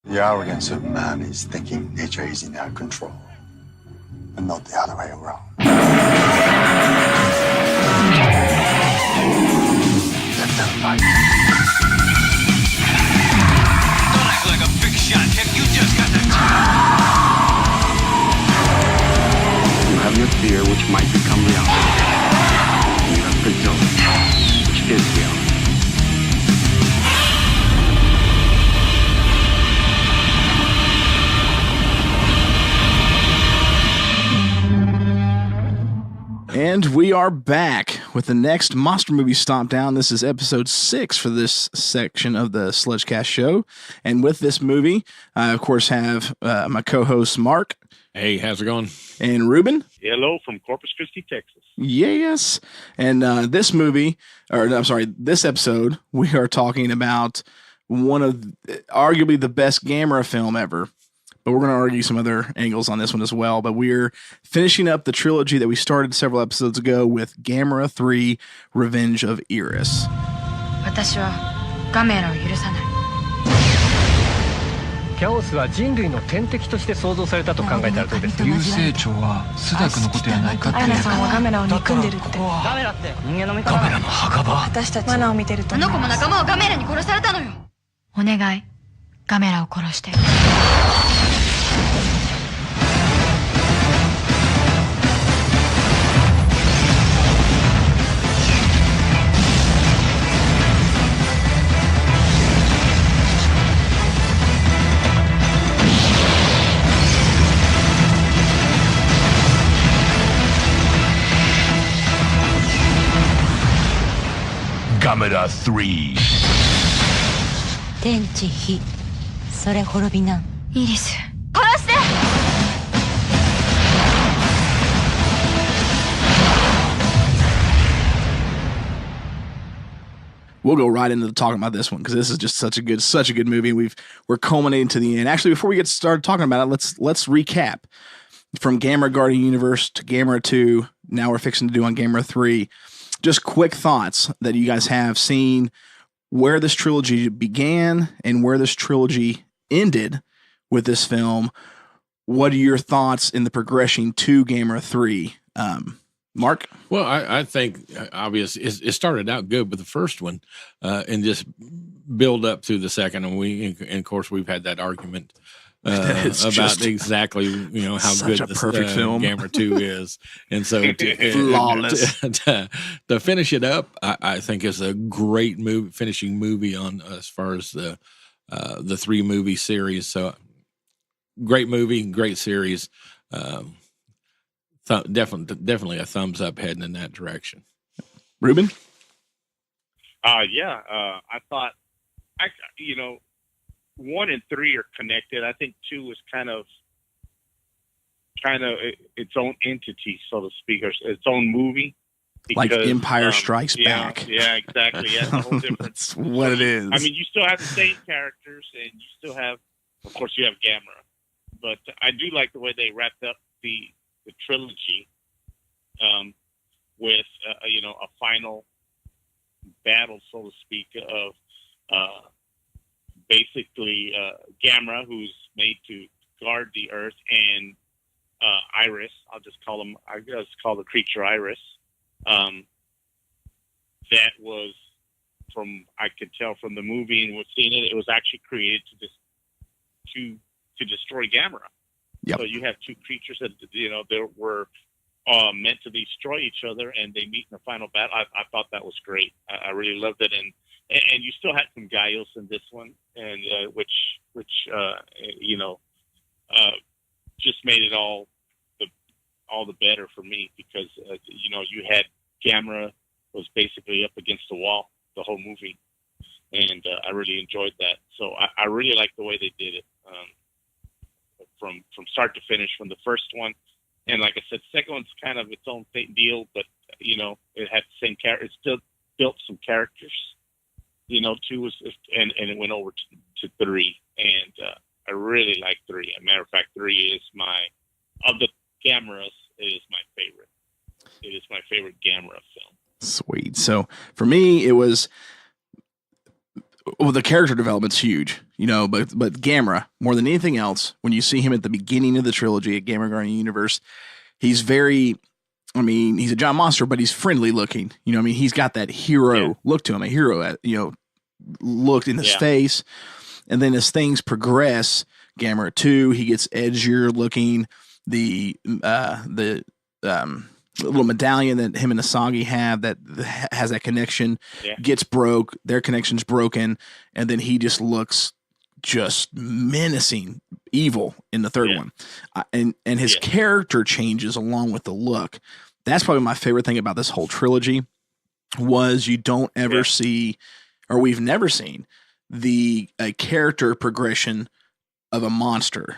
The arrogant Superman is thinking nature is in our control, and not the other way around. Let them fight. Don't act like a big shot, Kip. You just got the... You have your fear, which might become reality. You have Godzilla, which is reality. And we are back with the next monster movie Stompdown. This is episode 6 for this section of the Sludgecast show. And with this movie, I, of course, have my co-host, Mark. Hey, how's it going? And Ruben. Hello from Corpus Christi, Texas. Yes. And this episode, we are talking about one of arguably the best Gamera film ever. But we're going to argue some other angles on this one as well. But we're finishing up the trilogy that we started several episodes ago with Gamera 3, Revenge of Iris. 私はガメラを許さない。キャオスは人類の天敵として創造されたと考えたらどうですか。流星長はスダクのことやないかって。アヤナさんはガメラを憎んでるって。ガメラって人間の味方。ガメラの墓場。私たち罠を見てると。あの子も仲間をガメラに殺されたのよ。お願い、ガメラを殺して。Gamera 3天地火それ滅びなイリス殺して。We'll go right into talking about this one because this is just such a good movie. We're culminating to the end. Actually, before we get started talking about it, let's recap from Gamera Guardian Universe to Gamera 2. Now we're fixing to do on Gamera 3. Just quick thoughts that you guys have seen where this trilogy began and where this trilogy ended with this film. What are your thoughts in the progression to Gamera 3? Mark? Well, I think obviously it started out good with the first one and just build up through the second. And of course, we've had that argument about exactly how good this perfect film Gamera 2 is, and so flawless. To finish it up, I think is a great finishing movie on as far as the 3 movie series. So great movie, great series. Definitely a thumbs up heading in that direction. Ruben? I thought, 1 and 3 are connected. I think 2 is kind of its own entity, so to speak, or its own movie. Because, like Empire Strikes Back. Yeah, exactly. Yeah, it's a whole different. That's what it is. I mean, you still have the same characters, and you still have, of course, you have Gamera. But I do like the way they wrapped up the trilogy with a final battle, so to speak, of basically Gamera, who's made to guard the Earth, and Iris. I just call the creature Iris. That was, I could tell from the movie and we've seen it, it was actually created to destroy Gamera. Yep. So you have 2 creatures that they were meant to destroy each other, and they meet in the final battle. I thought that was great. I really loved it, and you still had some Gaius in this one, and which just made it all the better for me because you had Gamera was basically up against the wall the whole movie, and I really enjoyed that. So I really liked the way they did it. From start to finish, from the first one, and like I said, second one's kind of its own deal, but it had the same character. It still built some characters. 2 was, and it went over to 3, and I really like 3. As a matter of fact, 3 is of the Gameras, it is my favorite. It is my favorite Gamera film. Sweet. So for me, it was the character development's huge. but Gamera, more than anything else, when you see him at the beginning of the trilogy at Gamera Guardian Universe, he's very, he's a giant monster, but he's friendly looking. He's got that hero look to him, a hero, looked in his face. And then as things progress, Gamera 2, he gets edgier looking. The little medallion that him and Asagi have that has that connection gets broke. Their connection's broken, and then he just looks just menacing, evil in the third one, and his character changes along with the look. That's probably my favorite thing about this whole trilogy. Was you don't ever see, or we've never seen, the character progression of a monster.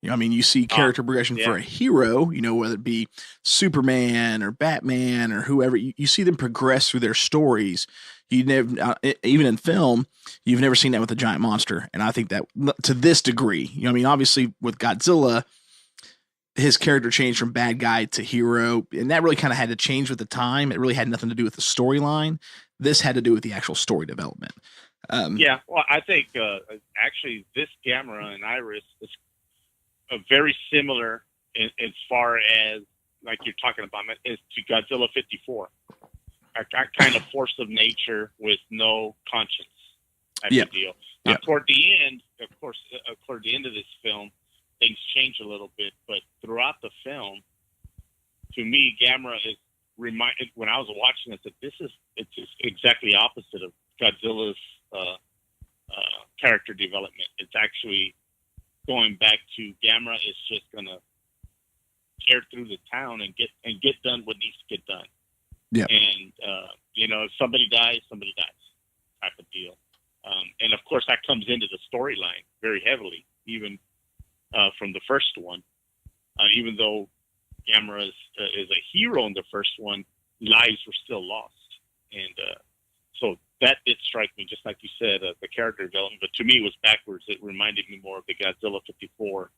You see character progression for a hero, whether it be Superman or Batman or whoever. You see them progress through their stories. You never, even in film, you've never seen that with a giant monster. And I think that to this degree, obviously with Godzilla, his character changed from bad guy to hero, and that really kind of had to change with the time. It really had nothing to do with the storyline. This had to do with the actual story development. Well, I think actually this Gamera and Iris is very similar as far as, like you're talking about, is to Godzilla 54. A kind of force of nature with no conscience type of deal. Now, toward the end, of course, toward the end of this film, things change a little bit, but throughout the film, to me, Gamera is reminded, when I was watching this, that it's just exactly opposite of Godzilla's character development. It's actually going back to Gamera is just gonna tear through the town and get done what needs to get done. Yeah. And if somebody dies type of deal. And of course that comes into the storyline very heavily, even from the first one. Even though Gamera is a hero in the first one, lives were still lost. And so that did strike me, just like you said, the character development. But to me, it was backwards. It reminded me more of the Godzilla 54,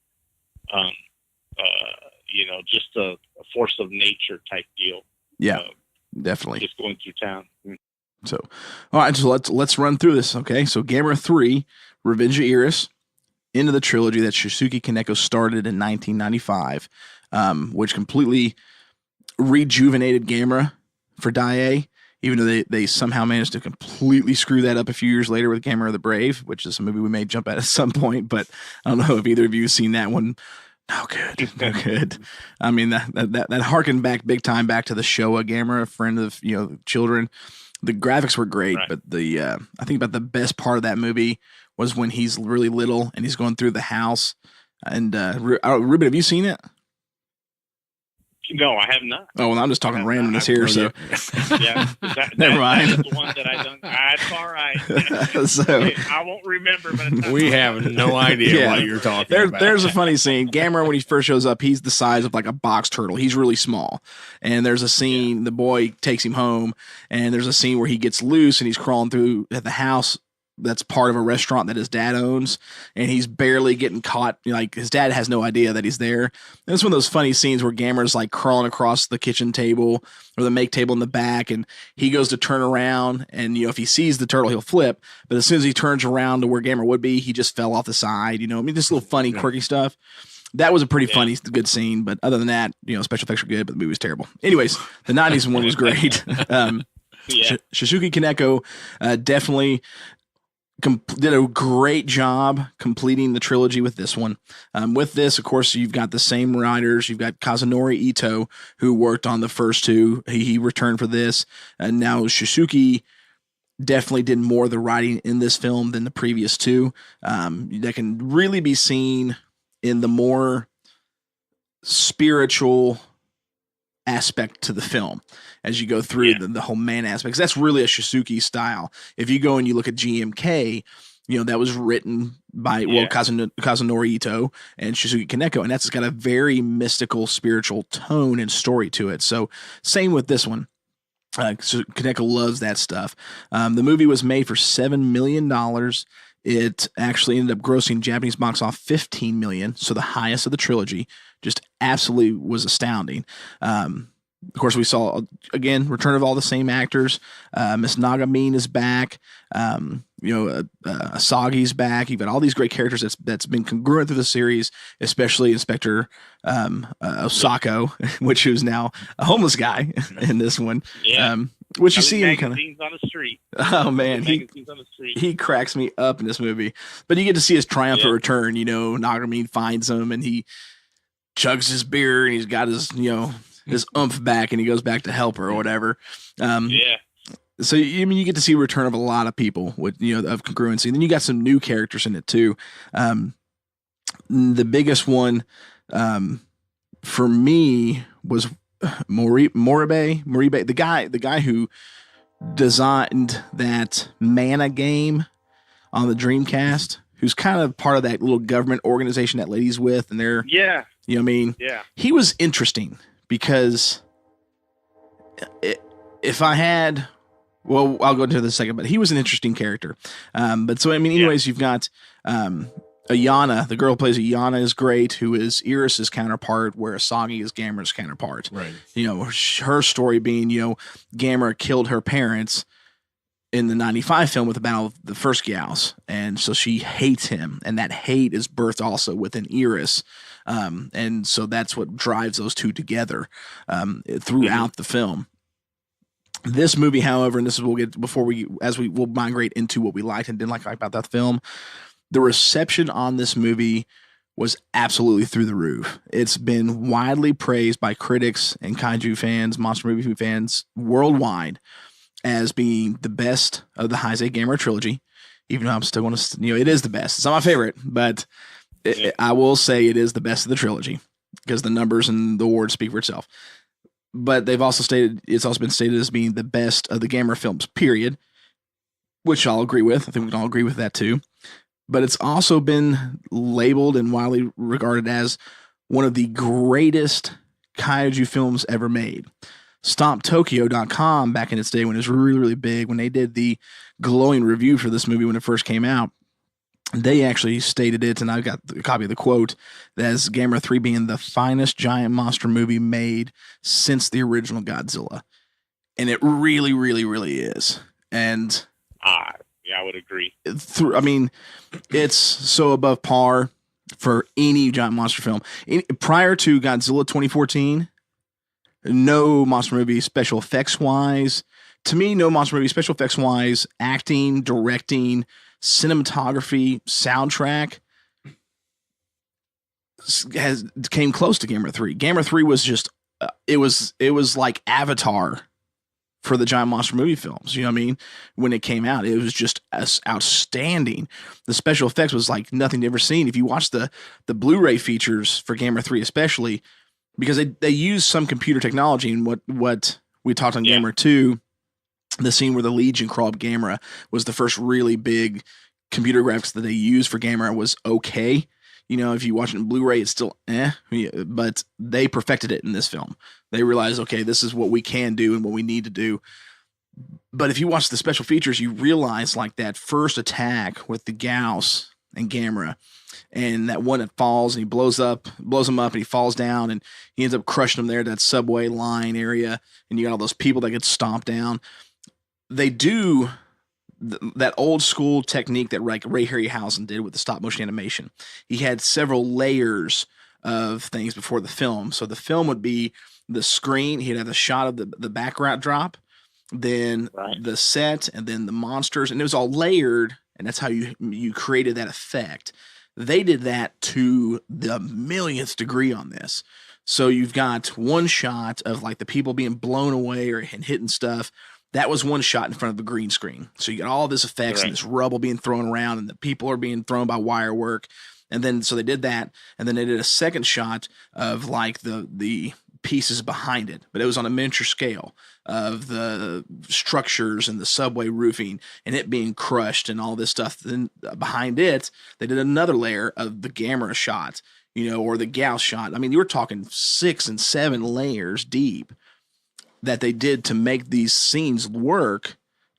just a force of nature type deal. Yeah, definitely. Just going through town. So, all right, so let's run through this. Okay, so Gamera 3, Revenge of Iris, into the trilogy that Shusuke Kaneko started in 1995, which completely rejuvenated Gamera for Daiei. Even though they somehow managed to completely screw that up a few years later with Gamera the Brave, which is a movie we may jump at some point, but I don't know if either of you have seen that one. No good. That harkened back big time back to the Showa Gamera, a friend of children. The graphics were great, but I think about the best part of that movie was when he's really little and he's going through the house. And Ruben, have you seen it? No, I have not. Oh, well, I'm just talking randomness here, so. Never mind. That's the one that I done. That's all right. So, I won't remember, but we have no idea what you're talking about. There's a funny scene. Gamera, when he first shows up, he's the size of like a box turtle. He's really small. And there's a scene, the boy takes him home, and there's a scene where he gets loose and he's crawling through at the house that's part of a restaurant that his dad owns, and he's barely getting caught. Like, his dad has no idea that he's there. And it's one of those funny scenes where Gamera's like crawling across the kitchen table or the make table in the back, and he goes to turn around, and if he sees the turtle, he'll flip. But as soon as he turns around to where Gamera would be, he just fell off the side. Just little funny, quirky stuff. That was a pretty funny, good scene. But other than that, special effects were good, but the movie was terrible. Anyways, the 90s one was great. Shusuke Kaneko definitely did a great job completing the trilogy with this one. With this, of course, you've got the same writers. You've got Kazunori Ito, who worked on the first two. He returned for this. And now Shusuke definitely did more of the writing in this film than the previous two. That can really be seen in the more spiritual aspect to the film as you go through the whole man aspects. That's really a Shusuke style. If you go and you look at GMK, that was written by Kazunori Ito and Shusuke Kaneko, and that's got a very mystical, spiritual tone and story to it. So same with this one. So Kaneko loves that stuff. The movie was made for $7 million. It actually ended up grossing Japanese box off $15 million, so the highest of the trilogy. Just absolutely was astounding. Of course, we saw, again, return of all the same actors. Miss Nagamine is back. Asagi's back. You've got all these great characters that's been congruent through the series, especially Inspector Osako, which is now a homeless guy in this one. Yeah. Which you see him kind of. Magazines on the street. Oh man, Magazines on the street. he cracks me up in this movie. But you get to see his triumphant return. Nagamine finds him and he chugs his beer and he's got his his oomph back and he goes back to help her or whatever. So you get to see a return of a lot of people with of congruency. And then you got some new characters in it too. The biggest one for me was Moribe, the guy who designed that Mana game on the Dreamcast, who's kind of part of that little government organization that lady's with, and they're he was interesting because if I had, well, I'll go into this in a second, but he was an interesting character. You've got Ayana, the girl who plays Ayana is great, who is Iris's counterpart, where Asagi is Gamera's counterpart. Right. Her story being, Gamera killed her parents in the 95 film with the Battle of the First Gyaos. And so she hates him. And that hate is birthed also within Iris. And so that's what drives those two together throughout the film. This movie, however, and this is we'll get we'll migrate into what we liked and didn't like about that film. The reception on this movie was absolutely through the roof. It's been widely praised by critics and kaiju fans, monster movie fans worldwide as being the best of the Heisei Gamera Trilogy, even though I'm still going to, it is the best. It's not my favorite, but I will say it is the best of the trilogy because the numbers and the awards speak for itself. But it's also been stated as being the best of the Gamera films, period, which I'll agree with. I think we can all agree with that too. But it's also been labeled and widely regarded as one of the greatest kaiju films ever made. StompTokyo.com, back in its day when it was really, really big, when they did the glowing review for this movie when it first came out, they actually stated it, and I've got a copy of the quote, as Gamera 3 being the finest giant monster movie made since the original Godzilla. And it really, really, really is. And yeah, I would agree. It's so above par for any giant monster film. Prior to Godzilla 2014, no monster movie special effects wise, acting, directing, cinematography, soundtrack came close to Gamera 3. Gamera 3 was just it was like Avatar for the giant monster movie films. When it came out, it was just outstanding. The special effects was like nothing you've ever seen. If you watch the Blu-ray features for Gamera 3 especially, because they use some computer technology, and what we talked on Gamera 2, the scene where the Legion crawl up Gamera was the first really big computer graphics that they used for Gamera was okay. If you watch it in Blu-ray, it's still but they perfected it in this film. They realized, okay, this is what we can do and what we need to do. But if you watch the special features, you realize like that first attack with the Gyaos and Gamera, and that one that falls and he blows him up and he falls down and he ends up crushing him there at that subway line area, and you got all those people that get stomped down. They do that old school technique that Ray Harryhausen did with the stop motion animation. He had several layers of things before the film. So the film would be the screen. He'd have the shot of the background drop, then the set, and then the monsters, and it was all layered. And that's how you created that effect. They did that to the millionth degree on this. So you've got one shot of like the people being blown away or hitting stuff. That was one shot in front of the green screen. So you got all this effects and this rubble being thrown around, and the people are being thrown by wire work. And then, so they did that. And then they did a second shot of like the pieces behind it, but it was on a miniature scale of the structures and the subway roofing and it being crushed and all this stuff. Then behind it, they did another layer of the Gamera shot, or the Gauss shot. You were talking 6 and 7 layers deep that they did to make these scenes work,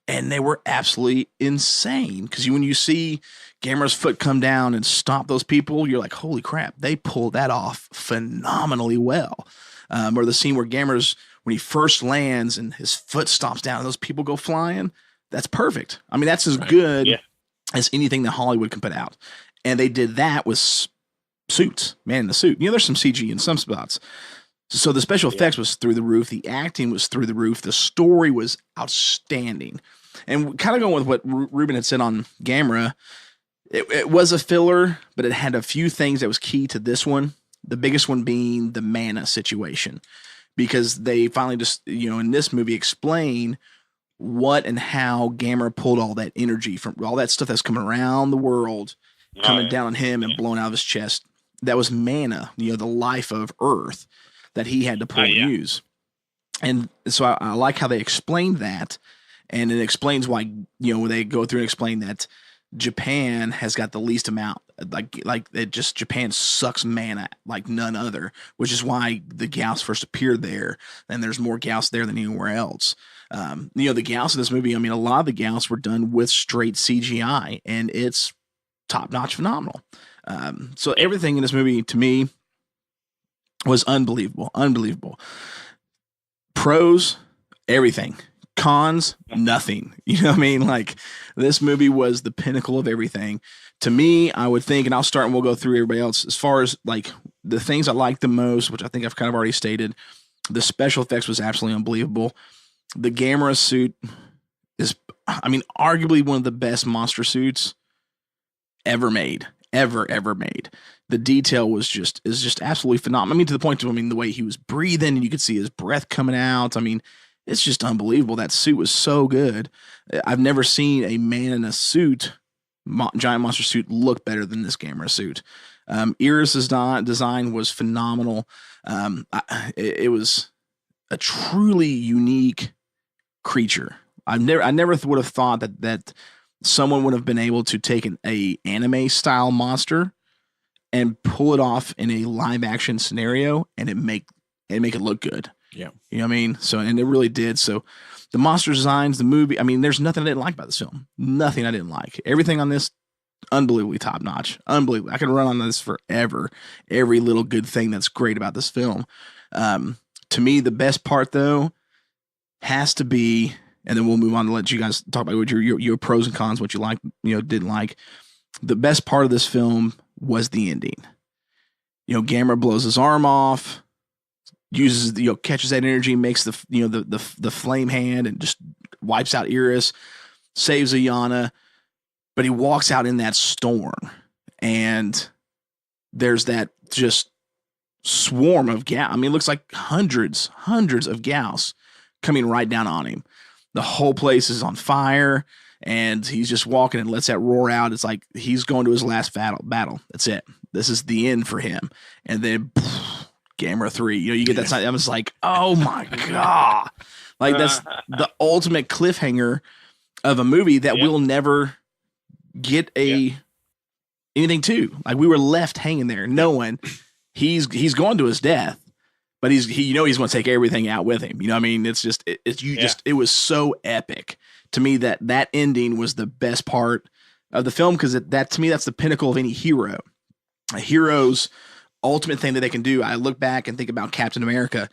and they were absolutely insane. Because when you see Gamera's foot come down and stomp those people, you're like, holy crap, they pulled that off phenomenally well. Or the scene where Gamera's when he first lands and his foot stomps down and those people go flying, that's perfect. I mean, that's as good as anything that Hollywood can put out. And they did that with suits, man in the suit. You know, there's some CG in some spots. So the special effects was through the roof. The acting was through the roof. The story was outstanding. And kind of going with what Ruben had said on Gamera, it was a filler, but it had a few things that was key to this one. The biggest one being the mana situation, because they finally just, you know, in this movie explain what and how Gamera pulled all that energy from all that stuff that's coming around the world, coming down on him and blowing out of his chest. That was mana, you know, the life of Earth that he had to pull and use. And so I like how they explained that. And it explains why, you know, when they go through and explain that Japan has got the least amount, like it just, Japan sucks mana like none other, which is why the Gauss first appeared there. And there's more Gauss there than anywhere else. You know, the Gauss in this movie, I mean, a lot of the Gauss were done with straight CGI, and it's top-notch phenomenal. So everything in this movie, to me, was unbelievable. Pros, everything. Cons, nothing. You know what I mean? Like, this movie was the pinnacle of everything. To me, I would think, and I'll start and we'll go through everybody else, as far as like the things I like the most, which I think I've kind of already stated, the special effects was absolutely unbelievable. The Gamera suit is, I mean, arguably one of the best monster suits ever made. Ever made. The detail is just absolutely phenomenal. I mean, to the point to, I mean, the way he was breathing and you could see his breath coming out. I mean, it's just unbelievable. That suit was so good. I've never seen a man in a suit, giant monster suit, look better than this Gamera suit. Iris's design was phenomenal. It was a truly unique creature. I never would have thought that someone would have been able to take an anime style monster and pull it off in a live action scenario and make it look good. Yeah. You know what I mean? So, and it really did. So the monster designs, the movie, I mean, there's nothing I didn't like about this film. Nothing I didn't like. Everything on this, unbelievably top notch. Unbelievable. I can run on this forever. Every little good thing that's great about this film. To me, the best part though has to be, and then we'll move on to let you guys talk about what your pros and cons, what you like, you know, didn't like. The best part of this film was the ending. You know, Gamera blows his arm off, uses, you know, catches that energy, makes the, you know, the flame hand and just wipes out Iris, saves Ayana, but he walks out in that storm and there's that just swarm of Gauss. I mean, it looks like hundreds of Gauss coming right down on him. The whole place is on fire and he's just walking and lets that roar out. It's like he's going to his last battle. That's it. This is the end for him. And then Gamera 3, you know, you get that side. I was like, oh my God. Like that's the ultimate cliffhanger of a movie that we'll never get anything to. Like we were left hanging there knowing he's going to his death, but he's going to take everything out with him. You know what I mean? It's just, it was so epic to me that ending was the best part of the film. Cause that to me, that's the pinnacle of any hero. A hero's ultimate thing that they can do. I look back and think about Captain America,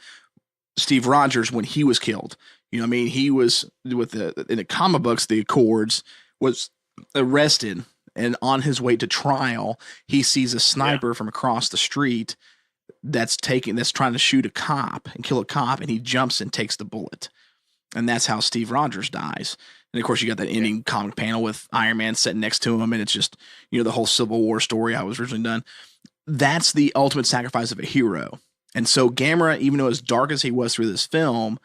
Steve Rogers, when he was killed, you know what I mean? He was in the comic books, the Accords, was arrested and on his way to trial, he sees a sniper from across the street that's trying to shoot a cop and kill a cop. And he jumps and takes the bullet. And that's how Steve Rogers dies. And of course you got that ending comic panel with Iron Man sitting next to him. And it's just, you know, the whole Civil War story how it was originally done. That's the ultimate sacrifice of a hero. And so Gamera, even though as dark as he was through this film,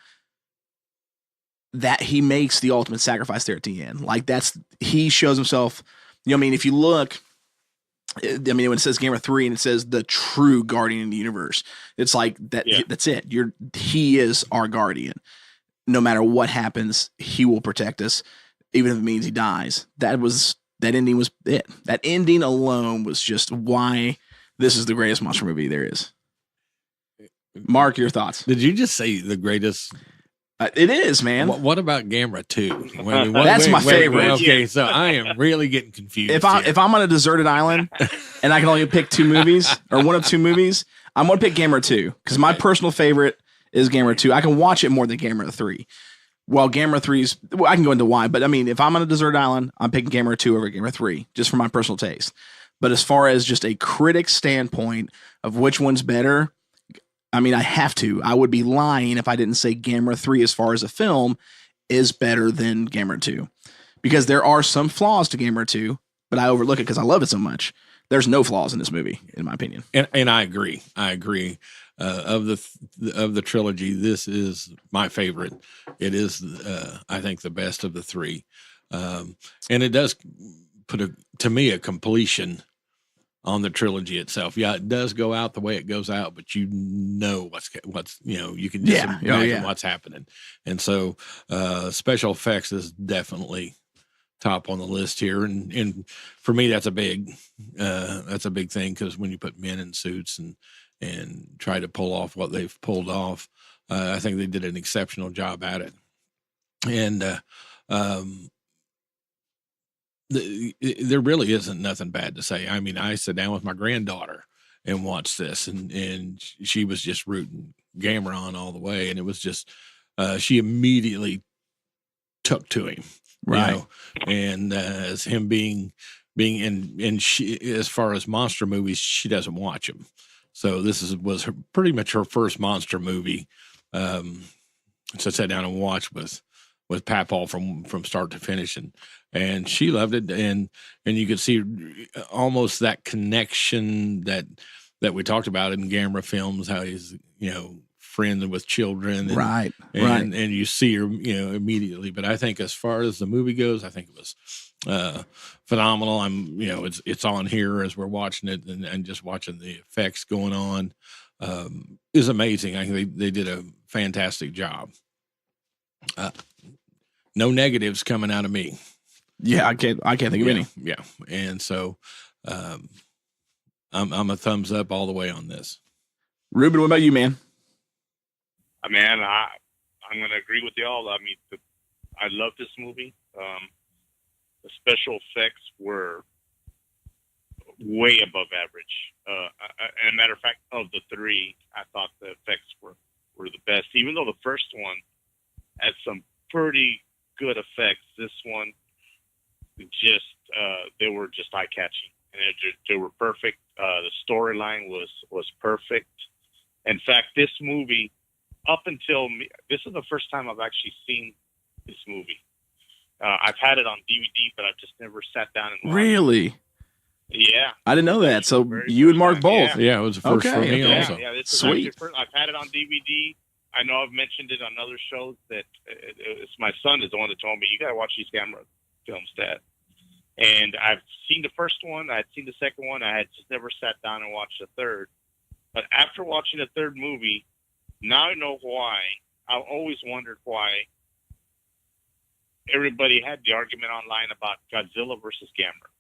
that he makes the ultimate sacrifice there at the end. Like he shows himself, you know what I mean? If you look, I mean, when it says Gamera 3 and it says the true guardian of the universe, it's like that. Yeah. That's it. He is our guardian. No matter what happens, he will protect us, even if it means he dies. That ending was it. That ending alone was just why this is the greatest monster movie there is. Mark, your thoughts? Did you just say the greatest? It is, man. What about Gamera 2? That's my favorite. Okay, so I am really getting confused. If I'm on a deserted island and I can only pick two movies or one of two movies, I'm going to pick Gamera 2 because my personal favorite is Gamera 2. I can watch it more than Gamera 3. Well, Gamera 3's, I can go into why, but I mean, if I'm on a desert island, I'm picking Gamera 2 over Gamera 3, just for my personal taste. But as far as just a critic standpoint of which one's better, I mean, I have to. I would be lying if I didn't say Gamera 3 as far as a film is better than Gamera 2. Because there are some flaws to Gamera 2, but I overlook it because I love it so much. There's no flaws in this movie, in my opinion. And I agree. Of the trilogy, this is my favorite. It is, I think, the best of the three, and it does put to me a completion on the trilogy itself. Yeah, it does go out the way it goes out, but you know what's you can just imagine what's happening, and so special effects is definitely top on the list here, and for me that's a big thing, because when you put men in suits and try to pull off what they've pulled off, I think they did an exceptional job at it. And there really isn't nothing bad to say. I mean, I sat down with my granddaughter and watched this, and she was just rooting Gamera on all the way, and it was just she immediately took to him, right? And as him being and she, as far as monster movies, she doesn't watch them. So this was pretty much her first monster movie. So I sat down and watched with Papal from start to finish, and she loved it. And you could see almost that connection that we talked about in Gamera films, how he's, friendly with children. And, And you see her, immediately. But I think as far as the movie goes, I think it was phenomenal. It's on here as we're watching it, and just watching the effects going on is amazing. I think they did a fantastic job. No negatives coming out of me. Yeah, I can't think of any. Yeah, and so I'm a thumbs up all the way on this. Ruben, what about you, man? Man, I'm going to agree with y'all. I mean, I love this movie. The special effects were way above average. And a matter of fact, of the three, I thought the effects were the best. Even though the first one had some pretty good effects, this one just they were just eye catching, and they were perfect. The storyline was perfect. In fact, this movie, up until this is the first time I've actually seen this movie. I've had it on DVD, but I've just never sat down and watched Really? it. Yeah. I didn't know that. So you and Mark both. Yeah, it was the first for me also. Yeah, this is Sweet. I've had it on DVD. I know I've mentioned it on other shows that it's my son is the one that told me, you got to watch these Gamera films, Dad. And I've seen the first one. I had seen the second one. I had just never sat down and watched the third. But after watching the third movie, now I know why. I've always wondered why everybody had the argument online about Godzilla versus Gamera.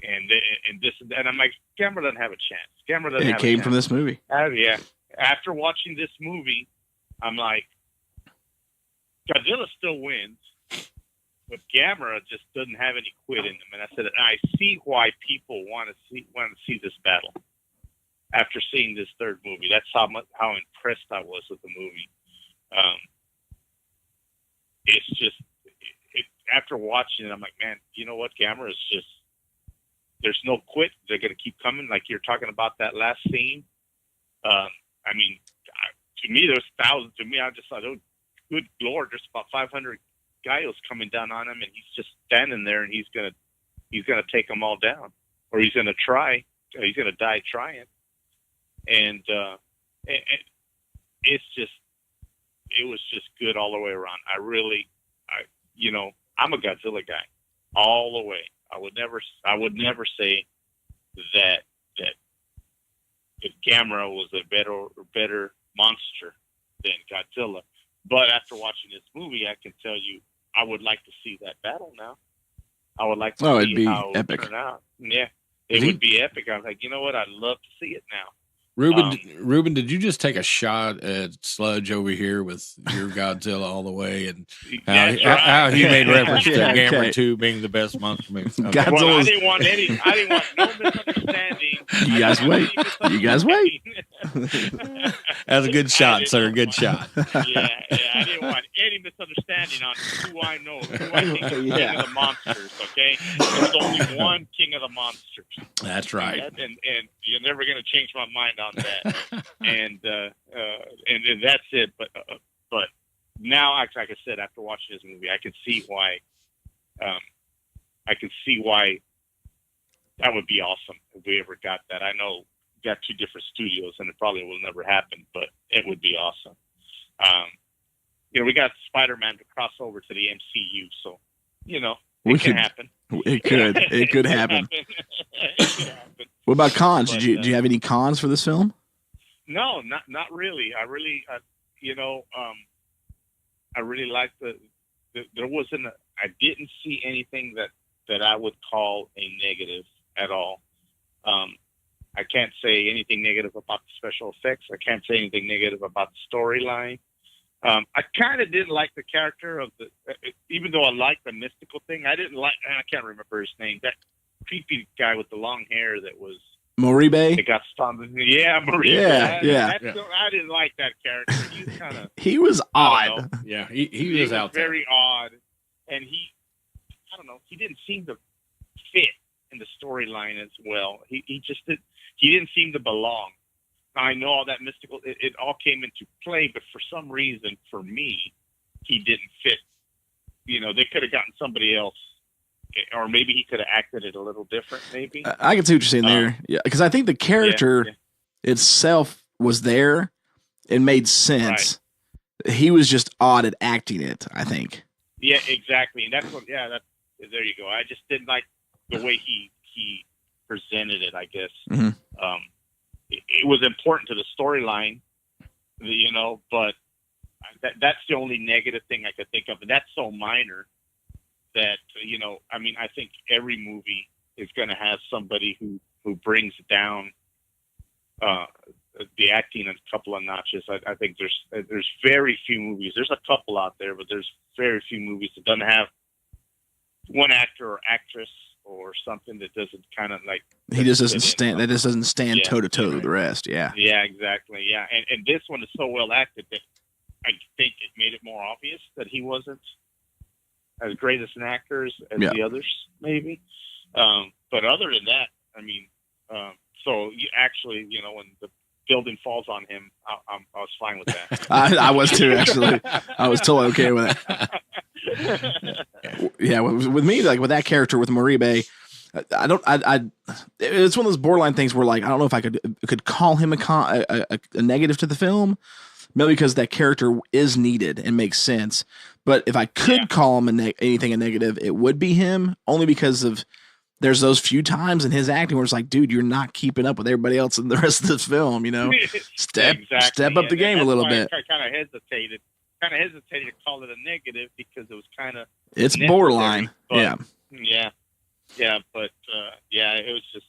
And I'm like, Gamera doesn't have a chance. Gamera doesn't have a chance. It came from this movie. Yeah. After watching this movie, I'm like, Godzilla still wins, but Gamera just doesn't have any quit in him. And I said, I see why people want to see this battle. After seeing this third movie, that's how impressed I was with the movie. It's just after watching it, I'm like, man, you know what? Gamera is just, there's no quit. They're going to keep coming. Like you're talking about that last scene. I mean, to me, there's thousands. To me, I just thought, oh, good Lord, there's about 500 guys coming down on him, and he's just standing there, and he's gonna take them all down, or he's gonna try. He's gonna die trying. And it was just good all the way around. I'm a Godzilla guy all the way. I would never say that if Gamera was a better monster than Godzilla. But after watching this movie, I can tell you, I would like to see that battle now. I would like to see how it would turn out. Yeah, it would be epic. I was like, you know what? I'd love to see it now. Ruben, did you just take a shot at Sludge over here with your Godzilla all the way, and how he made reference to Gamera 2 being the best monster movie? Okay. Well, I didn't want no misunderstanding. You guys wait. That's a good shot, sir. Good shot. Yeah, I didn't want any misunderstanding on who I know, who I think is King of the Monsters. Okay, there's only one King of the Monsters. That's right. And you're never going to change my mind on that. and that's it. But now, like I said, after watching this movie, I can see why. I can see why that would be awesome if we ever got that. I know we got two different studios, and it probably will never happen, but it would be awesome. We got Spider-Man to cross over to the MCU, so it can happen. It could. It could happen. It could happen. What about cons? Did you have any cons for this film? No, not really. I really liked there wasn't. I didn't see anything that I would call a negative at all. I can't say anything negative about the special effects. I can't say anything negative about the storyline. I kind of didn't like the character of even though I liked the mystical thing, I didn't like, I can't remember his name, that creepy guy with the long hair that was Moribe? It got Stompdown. Yeah, Moribe. Yeah. I didn't like that character. He was kind of... He was odd. Yeah, he was out there. Very odd. And I don't know, he didn't seem to fit in the storyline as well. He just didn't. He didn't seem to belong. I know all that mystical. It all came into play, but for some reason, for me, he didn't fit. They could have gotten somebody else, or maybe he could have acted it a little different. Maybe I can see what you're saying there. Yeah, because I think the character itself was there and made sense. Right. He was just odd at acting it, I think. Yeah, exactly. And that's what. Yeah, there you go. I just didn't like the way he presented it, I guess. Mm-hmm. It was important to the storyline, but that's the only negative thing I could think of. And that's so minor that, I think every movie is going to have somebody who brings down the acting a couple of notches. I think there's very few movies. There's a couple out there, but there's very few movies that doesn't have one actor or actress or something that doesn't kind of like. He just doesn't stand. That just doesn't stand toe to toe with the rest. Yeah. Yeah, exactly. Yeah, and this one is so well acted that I think it made it more obvious that he wasn't as great as an actor as the others, maybe. But other than that, so you actually, when the building falls on him, I was fine with that. I was too, actually. I was totally okay with it. Yeah, with me, like with that character with Moribe, it's one of those borderline things where, like, I don't know if I could call him a negative to the film, maybe because that character is needed and makes sense. But if I could call him anything a negative, it would be him, only because of there's those few times in his acting where it's like, dude, you're not keeping up with everybody else in the rest of this film. Step up the game a little bit. I kind of hesitated to call it a negative because it was kind of it's borderline. But, but it was just,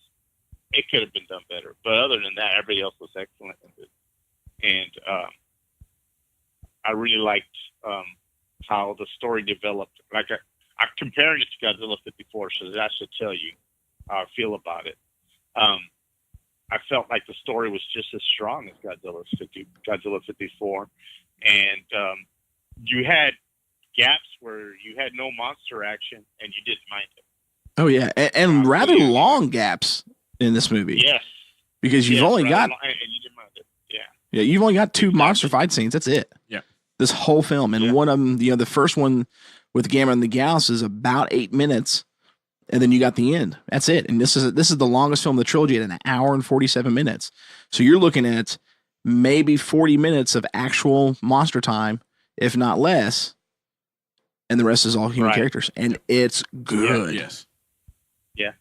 it could have been done better. But other than that, everybody else was excellent. And I really liked how the story developed. Like I'm comparing it to Godzilla 54, so that should tell you how I feel about it. I felt like the story was just as strong as Godzilla 54. And you had gaps where you had no monster action and you didn't mind it. Oh, yeah. And rather long gaps in this movie. Yes. Because you've only got... And you didn't mind it. Yeah. Yeah, you've only got 2 monster fight scenes. That's it. Yeah. This whole film. And one of them, the first one with Gamera and the Gauss is about 8 minutes. And then you got the end. That's it. And this is the longest film of the trilogy at 1 hour and 47 minutes. So you're looking at maybe 40 minutes of actual monster time, if not less. And the rest is all human characters. And it's good. Yeah, yes. Yeah.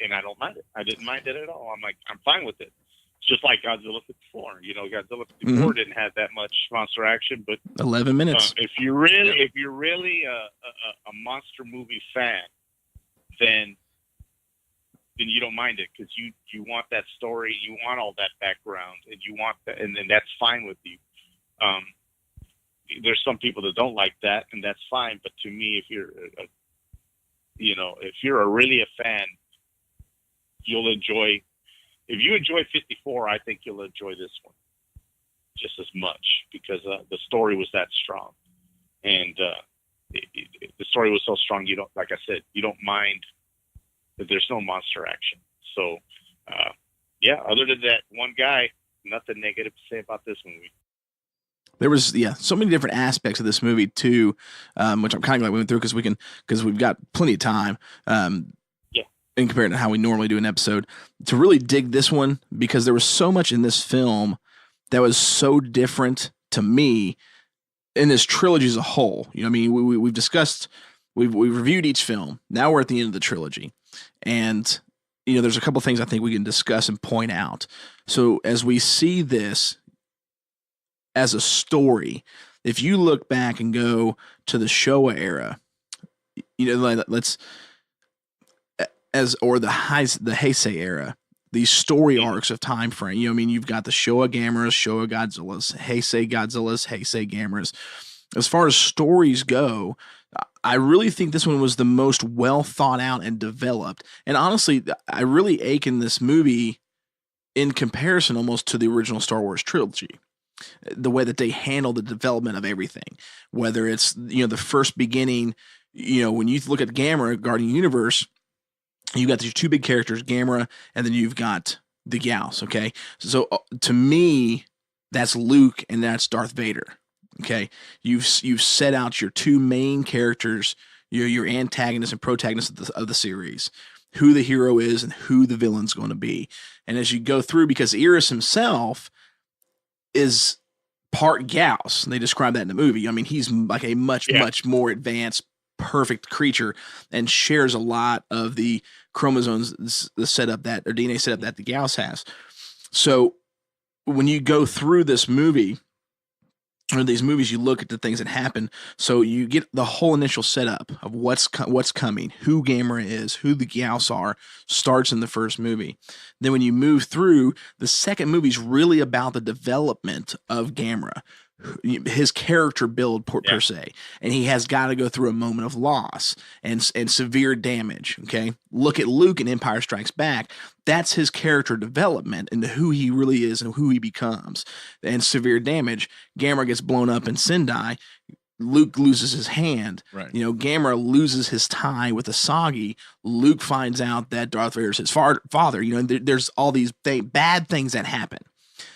And I don't mind it. I didn't mind it at all. I'm fine with it. It's just like Godzilla 54. Godzilla 54 didn't have that much monster action, but 11 minutes. If you're really a monster movie fan, then you don't mind it because you want that story, you want all that background, and you want that, and then that's fine with you. There's some people that don't like that, and that's fine. But to me, if you're really a fan, you'll enjoy. If you enjoy 54, I think you'll enjoy this one. just as much because the story was that strong, and the story was so strong. You don't, like I said, you don't mind that there's no monster action. So, other than that one guy, nothing negative to say about this movie. There was so many different aspects of this movie too, which I'm kind of glad we went through because we've got plenty of time. In compared to how we normally do an episode, to really dig this one, because there was so much in this film that was so different to me in this trilogy as a whole. You know, I mean, we've discussed, we've reviewed each film. Now we're at the end of the trilogy, and there's a couple things I think we can discuss and point out. So as we see this as a story, if you look back and go to the Showa era, the Heisei era, these story arcs of time frame. You've got the Showa Gameras, Showa Godzillas, Heisei Godzillas, Heisei Gameras. As far as stories go, I really think this one was the most well thought out and developed. And honestly, I really ache in this movie in comparison almost to the original Star Wars trilogy. The way that they handle the development of everything, whether it's, the first beginning, when you look at Gamera, Guardian Universe, you got these two big characters, Gamera, and then you've got the Gyaos, okay? So to me, that's Luke and that's Darth Vader, okay? You've set out your two main characters, your antagonist and protagonist of the series, who the hero is and who the villain's going to be. And as you go through, because Iris himself is part Gyaos, and they describe that in the movie. I mean, he's like a much more advanced, perfect creature, and shares a lot of the chromosomes, the setup that, or DNA setup that the Gyaos has. So when you go through this movie, or these movies, you look at the things that happen. So you get the whole initial setup of what's coming, who Gamera is, who the Gyaos are, starts in the first movie. Then when you move through, the second movie is really about the development of Gamera, his character build per se, and he has got to go through a moment of loss and severe damage. Okay, look at Luke in Empire Strikes Back. That's his character development into who he really is and who he becomes. And severe damage. Gamera gets blown up in Sendai. Luke loses his hand. Right. Gamera loses his tie with Asagi. Luke finds out that Darth Vader is his father. There's all these bad things that happen.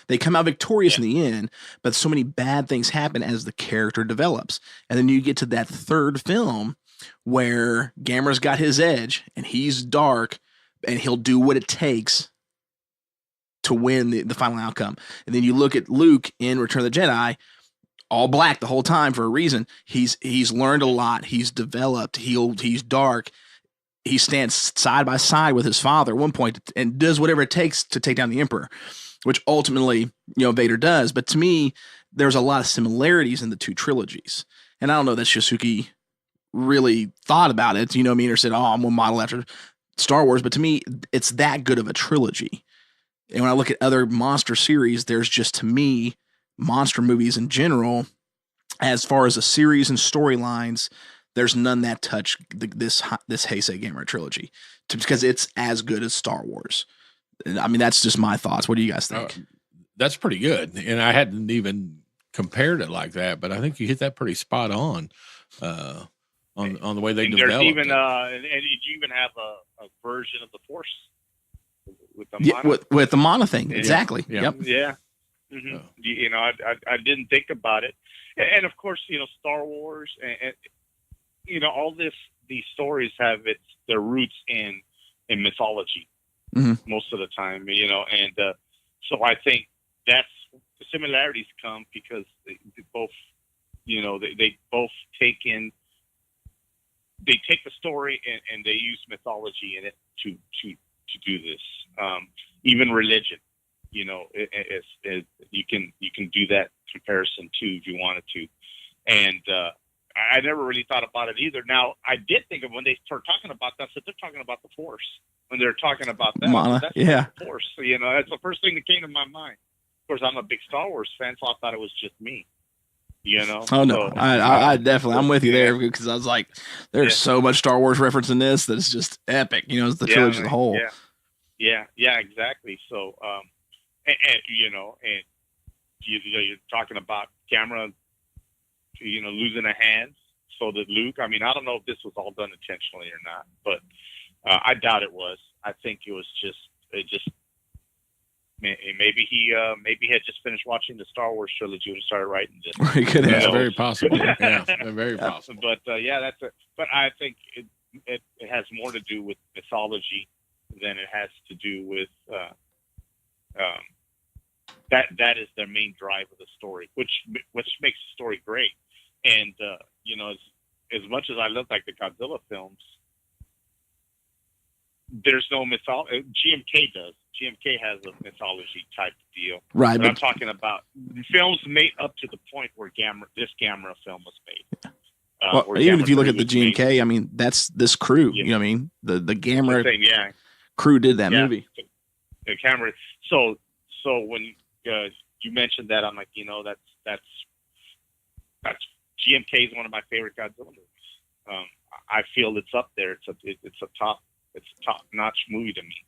They come out victorious in the end, but so many bad things happen as the character develops. And then you get to that third film where Gamera's got his edge and he's dark and he'll do what it takes to win the final outcome. And then you look at Luke in Return of the Jedi, all black the whole time for a reason. He's learned a lot. He's developed. He's dark. He stands side by side with his father at one point and does whatever it takes to take down the Emperor, which ultimately, Vader does. But to me, there's a lot of similarities in the two trilogies. And I don't know that Shisuke really thought about it, or said, I'm going to model after Star Wars. But to me, it's that good of a trilogy. And when I look at other monster series, there's just, to me, monster movies in general, as far as a series and storylines, there's none that touch this Heisei Gamera Trilogy, because it's as good as Star Wars. I mean, that's just my thoughts. What do you guys think? That's pretty good. And I hadn't even compared it like that, but I think you hit that pretty spot on the way they developed. There's even and you even have a version of the Force with the mono. With the mono thing, exactly. Yeah. Yep. Yeah. Mm-hmm. I didn't think about it, and of course, Star Wars and all these stories have their roots in mythology. Mm-hmm. Most of the time, and so I think that's the similarities come because they both, they both take the story and they use mythology in it to do this. Even religion, it's you can do that comparison too if you wanted to, and I never really thought about it either. Now I did think of when they start talking about that, so they're talking about the Force. When they're talking about that, that's the Force. So, that's the first thing that came to my mind. Of course, I'm a big Star Wars fan, so I thought it was just me. Oh no, I definitely, I'm with you there because I was like, there's so much Star Wars reference in this that it's just epic. It's the trilogy as a whole. Yeah, exactly. So, and you're talking about Gamera, losing a hand so that Luke. I mean, I don't know if this was all done intentionally or not, but I doubt it was. I think it was just maybe he had just finished watching the Star Wars trilogy and started writing this. He could have. That's very possible. Yeah, very possible. But that's it. But I think it has more to do with mythology than it has to do with that is their main drive of the story, which makes the story great. And as much as I love like the Godzilla films, there's no mythology. GMK does. GMK has a mythology type deal. Right. But I'm talking about films made up to the point where this Gamera film was made. Well, even if you look at the GMK, I mean, that's this crew. Yeah. You know what I mean? The Gamera crew did that movie. The Gamera. So when you mentioned that, I'm like, that's GMK is one of my favorite Godzilla movies. I feel it's up there. It's a top-notch movie to me,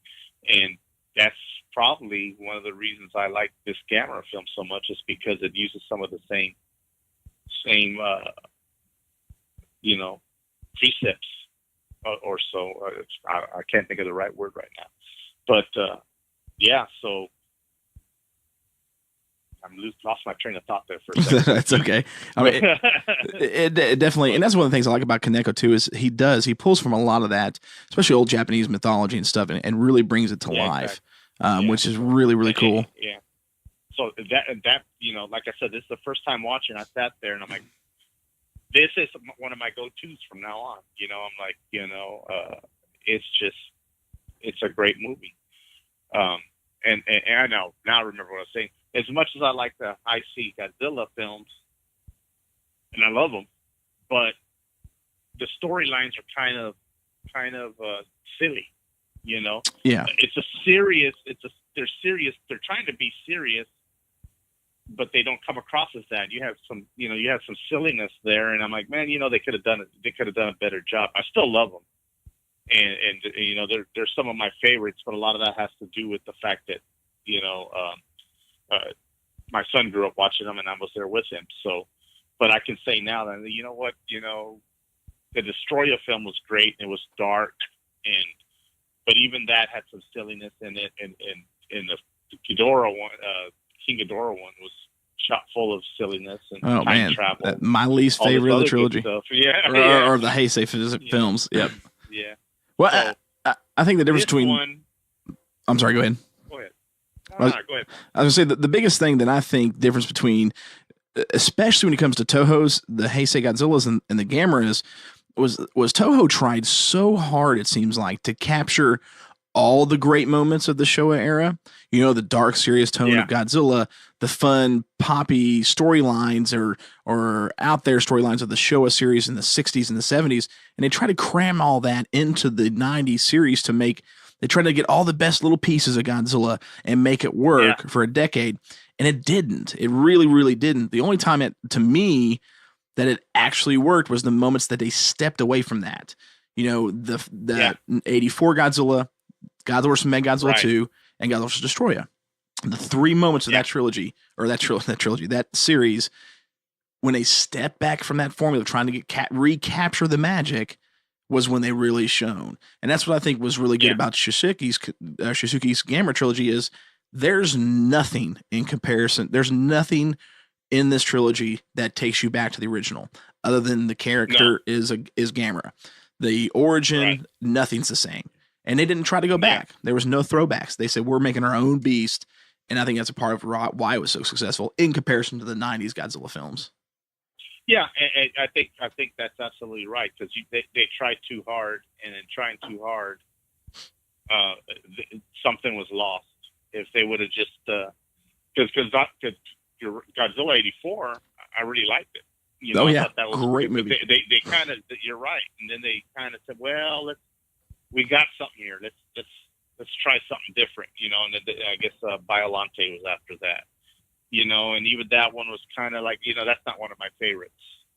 and that's probably one of the reasons I like this Gamera film so much, is because it uses some of the same precepts or so. I can't think of the right word right now, but so I lost my train of thought there for a second. That's okay. I mean, it definitely, and that's one of the things I like about Kaneko too, is he pulls from a lot of that, especially old Japanese mythology and stuff, and really brings it to life, exactly. Which is really, really cool. Yeah. So that like I said, this is the first time watching. I sat there and I'm like, this is one of my go-tos from now on. I'm like, it's a great movie. And I know now I remember what I was saying. As much as I like the Heisei Godzilla films, and I love them, but the storylines are kind of silly, Yeah. They're serious. They're trying to be serious, but they don't come across as that. You have some silliness there, and I'm like, man, they could have done it. They could have done a better job. I still love them, and they're some of my favorites, but a lot of that has to do with the fact that my son grew up watching them, and I was there with him. So, but I can say now that the Destroyer film was great. It was dark, but even that had some silliness in it. And the Ghidorah one, King Ghidorah one, was shot full of silliness and time travel. My least favorite of the trilogy. Yeah, or the Heisei films. Yep. Yeah. Well, I think the difference between. I'm sorry. Go ahead. Go ahead. Go ahead. I was going to say the biggest thing that I think difference between, especially when it comes to Toho's, the Heisei Godzillas and the Gameras, was Toho tried so hard, it seems like, to capture all the great moments of the Showa era. The dark, serious tone of Godzilla, the fun, poppy storylines or out there storylines of the Showa series in the 60s and the 70s. And they try to cram all that into the 90s series they tried to get all the best little pieces of Godzilla and make it work for a decade. And it didn't. It really, really didn't. The only time to me, that it actually worked was the moments that they stepped away from that. The 84 Godzilla, Godzilla vs. Mechagodzilla 2, and Godzilla vs. Destroyer. The three moments of that trilogy, or that series, when they stepped back from that formula, trying to recapture the magic, was when they really shone. And that's what I think was really good about Shusuke's Gamera Trilogy, is there's nothing in comparison. There's nothing in this trilogy that takes you back to the original, other than the character is Gamera. The origin, nothing's the same. And they didn't try to go back. There was no throwbacks. They said, we're making our own beast. And I think that's a part of why it was so successful in comparison to the 90s Godzilla films. Yeah, and I think that's absolutely right, because they tried too hard, and in trying too hard, something was lost. If they would have just because Godzilla '84, I really liked it. I thought that was great movie. They kind of, you're right, and then they kind of said, well, we got something here. Let's try something different, And then I guess Biolante was after that. And even that one was kind of like, that's not one of my favorites,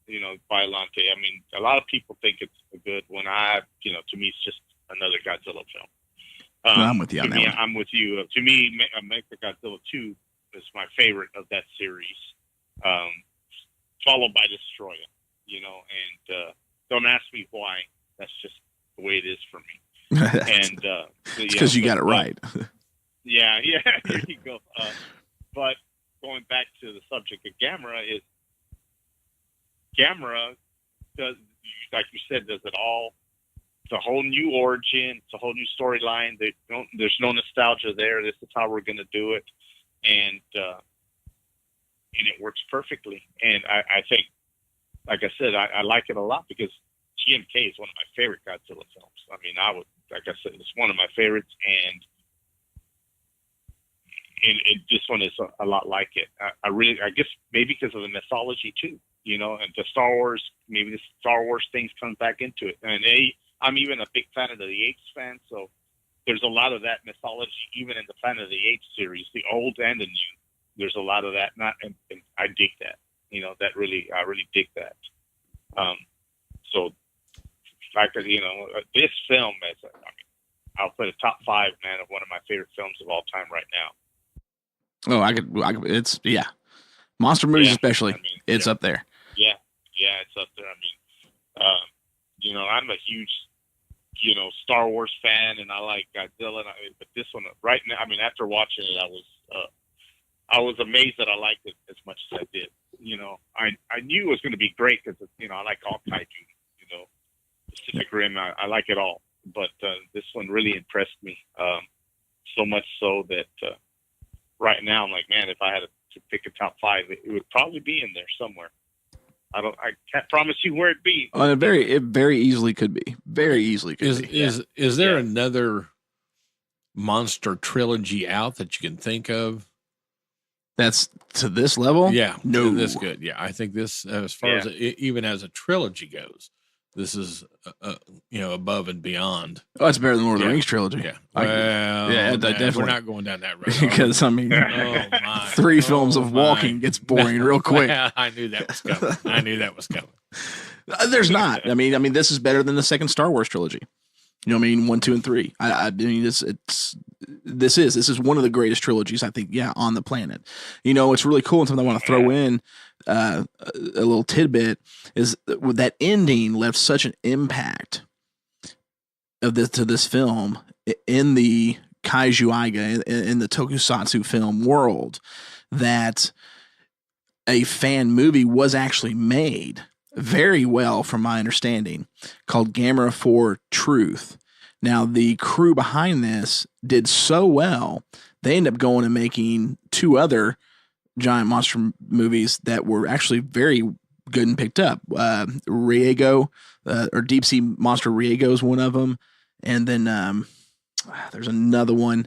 Biolante. I mean, a lot of people think it's a good one. To me, it's just another Godzilla film. I'm with you on that one. I'm with you. To me, Mechagodzilla 2 is my favorite of that series, followed by Destroya. And don't ask me why. That's just the way it is for me. And it's because you got it right. Yeah, there you go. But going back to the subject of Gamera, is Gamera does, like you said, does it all. It's a whole new origin. It's a whole new storyline. There's no nostalgia there. This is how we're going to do it, and it works perfectly. And I think, like I said, I like it a lot because GMK is one of my favorite Godzilla films. I mean, like I said, it's one of my favorites, and this one is a lot like it. I guess maybe because of the mythology too, and the Star Wars, maybe the Star Wars things comes back into it. And I'm even a big fan of the Apes fan, so there's a lot of that mythology even in the Planet of the Apes series, the old and the new. There's a lot of that, and I dig that. I really dig that. So, like this film is, I'll put a top 5, man, of one of my favorite films of all time right now. Oh, it's monster movies especially. It's up there. Yeah, it's up there. I'm a huge, Star Wars fan, and I like Godzilla. But this one, right now, after watching it, I was amazed that I liked it as much as I did. I knew it was going to be great because I like all kaiju. Pacific Rim, I like it all. But this one really impressed me, so much so that right now I'm like, man, if I had to pick a top 5, it would probably be in there somewhere. I can't promise you where it'd be. It very easily could be. Very easily could be. Is there another monster trilogy out that you can think of? That's to this level? Yeah. No. This good. Yeah. I think this, as far as even as a trilogy goes, this is, above and beyond. Oh, it's better than Lord of the Rings trilogy. Yeah. Definitely. We're not going down that road. Because, 3 films of walking gets boring real quick. Well, I knew that was coming. There's not. This is better than the second Star Wars trilogy. 1, 2, and 3. This is one of the greatest trilogies, I think, on the planet. It's really cool, and something I want to throw in, a little tidbit, is that ending left such an impact to this film in the Kaiju Aiga, in the Tokusatsu film world, that a fan movie was actually made very well, from my understanding, called Gamera for Truth. Now, the crew behind this did so well, they ended up going and making 2 other giant monster movies that were actually very good and picked up. Riego, or Deep Sea Monster Riego is one of them. And then there's another one,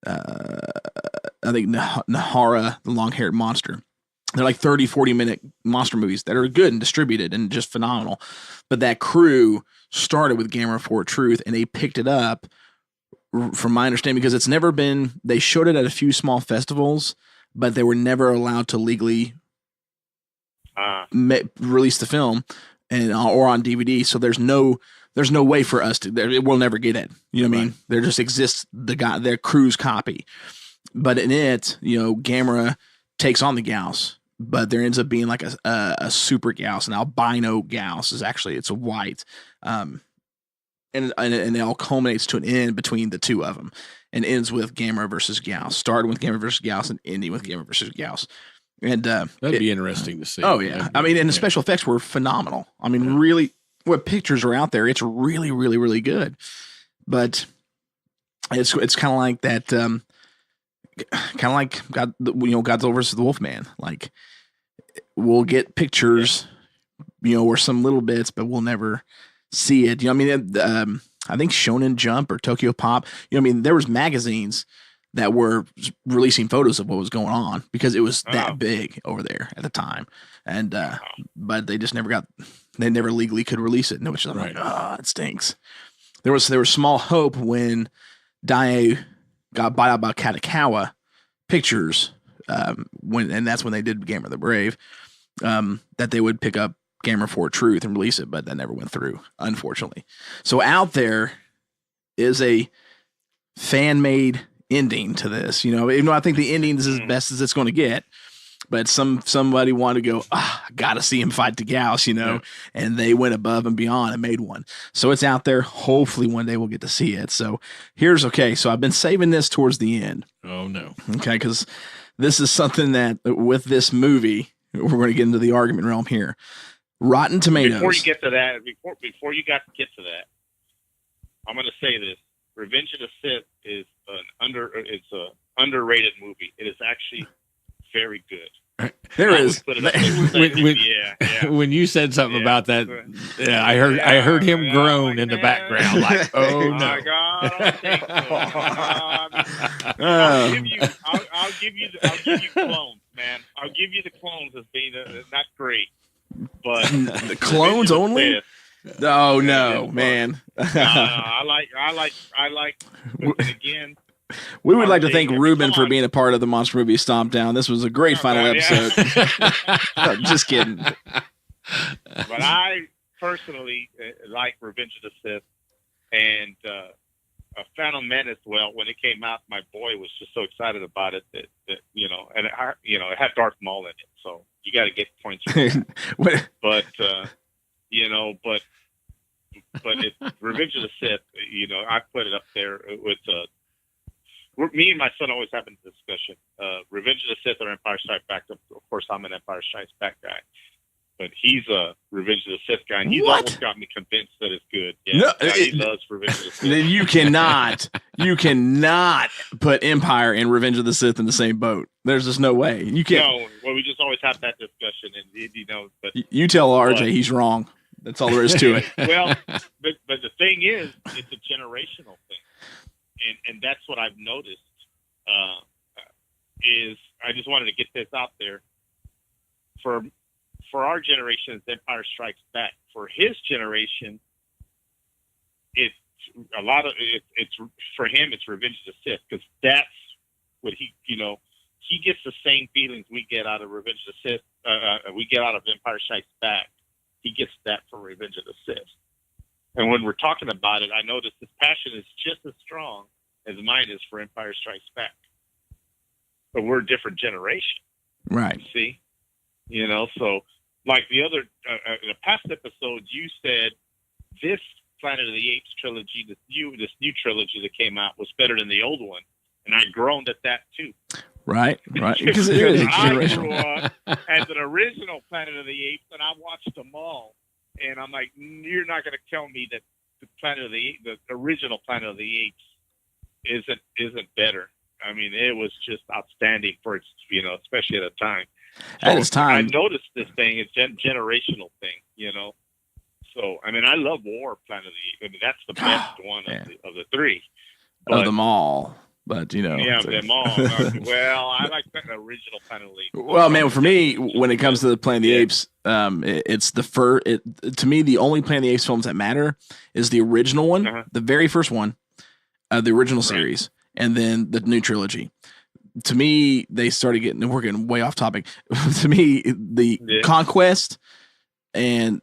I think Nahara, the long-haired monster. They're like 30, 40-minute monster movies that are good and distributed and just phenomenal. But that crew started with Gamera for Truth, and they picked it up, from my understanding, because it's never been, they showed it at a few small festivals, but they were never allowed to legally release the film or on DVD. So there's no way for us to, we'll never get it. You know what I mean? There just exists their crew's copy. But in it, Gamera takes on the Gauss, but there ends up being like a super Gauss, an albino Gauss. It's a white, and it all culminates to an end between the 2 of them, and ends with Gamera versus Gauss. Started with Gamera versus Gauss and ending with Gamera versus Gauss. And that'd be interesting to see. Oh yeah, and the special effects were phenomenal. Really, what pictures are out there, it's really, really, really good. But it's kind of like that. Kind of like Godzilla versus the Wolfman. Like, we'll get pictures, or some little bits, but we'll never see it. I think Shonen Jump or Tokyo Pop. There was magazines that were releasing photos of what was going on because it was that big over there at the time, and but they just they never legally could release it. Which I'm like, it stinks. There was small hope when Daiei got bought out by Katakawa Pictures, and that's when they did Gamera the Brave, that they would pick up Gamera for Truth and release it, but that never went through, unfortunately. So out there is a fan-made ending to this. You know, even though I think the ending is as best as it's going to get. But somebody wanted to go, gotta see him fight the Gauss, you know, and they went above and beyond and made one. So it's out there. Hopefully one day we'll get to see it. So so I've been saving this towards the end. Oh no. Okay. Because this is something that with this movie, we're going to get into the argument realm here. Rotten Tomatoes. Before you get to that, before you get to that, I'm going to say this. Revenge of the Sith is it's an underrated movie. It is actually very good. There is. When you said something about that, I heard him groan in the background, like, "Oh no!" My God, I don't think so. I'll give you clones, man. I'll give you the clones as being not great, but the clones only. Oh no, man! I like. Again. We would like to thank Ruben for being a part of the monster movie Stompdown. This was a great final episode. Just kidding. But I personally like Revenge of the Sith and Phantom Menace. Well, when it came out, my boy was just so excited about it that you know, and it had Darth Maul in it, so you got to get points for that. But it's Revenge of the Sith. You know, I put it up there with. Me and my son always have a discussion. Revenge of the Sith or Empire Strikes Back. Of course, I'm an Empire Strikes Back guy. But he's a Revenge of the Sith guy, and he's almost got me convinced that it's good. Yeah, he loves Revenge of the Sith. You cannot put Empire and Revenge of the Sith in the same boat. There's just no way. You can't. No, well, we just always have that discussion, and But you tell RJ he's wrong. That's all there is to it. Well, but the thing is, it's a generational thing. And that's what I've noticed is I just wanted to get this out there for our generation. It's Empire Strikes Back. For his generation, it's a lot of it's for him. It's Revenge of the Sith because that's what he gets the same feelings we get out of Revenge of the Sith. We get out of Empire Strikes Back. He gets that from Revenge of the Sith. And when we're talking about it, I notice his passion is just as strong as mine is for Empire Strikes Back. But we're a different generation. Right. See? So like the other, in a past episode, you said this Planet of the Apes trilogy, this new trilogy that came out was better than the old one. And I groaned at that too. Right. Because it is generational. I grew up as an original Planet of the Apes, and I watched them all. And I'm like, you're not going to tell me that the original Planet of the Apes isn't better. I mean, it was just outstanding for its, especially at a time. At its time, I noticed this thing. It's a generational thing, So I mean, I love War Planet of the Apes. I mean, that's the best one of the three. Of them all. But yeah, them all. Well, I like the original Planet of the Apes. Well, man, for me, when it comes to the Planet of the Apes, it's the first. To me, the only Planet of the Apes films that matter is the original one, the very first one, the original series, and then the new trilogy. To me, they started we're getting way off topic. To me, the Conquest and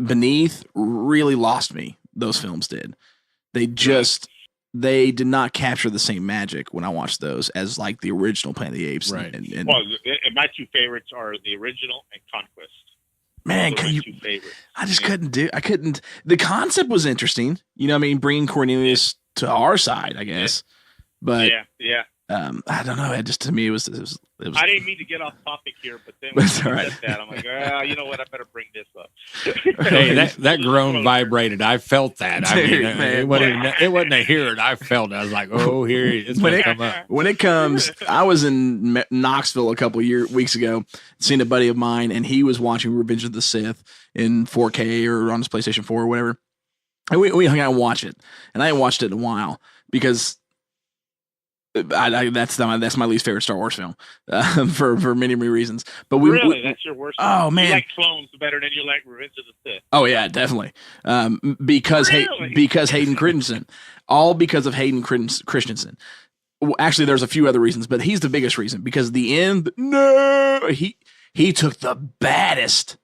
Beneath really lost me. Those films did. They did not capture the same magic when I watched those as like the original Planet of the Apes. Right. And my two favorites are the original and Conquest. Man, I just couldn't. The concept was interesting. Bringing Cornelius to our side, I guess. But yeah. I don't know. It just, to me, it was. I didn't mean to get off topic here, but then when you said that, I'm like, you know what? I better bring this up. Hey, that groan vibrated. I felt that. I mean, it wasn't a hear it. I felt it. I was like, oh, here it's going to come up. When it comes, I was in Knoxville a couple weeks ago, seeing a buddy of mine, and he was watching Revenge of the Sith in 4K or on his PlayStation 4 or whatever. And we hung out and watched it, and I hadn't watched it in a while because. That's my least favorite Star Wars film for many reasons. But that's your worst. Oh man, you like Clones better than you like Revenge of the Sith. Oh yeah, definitely. Because Hayden Christensen, all because of Hayden Christensen. Well, actually, there's a few other reasons, but he's the biggest reason. Because the end, he took the baddest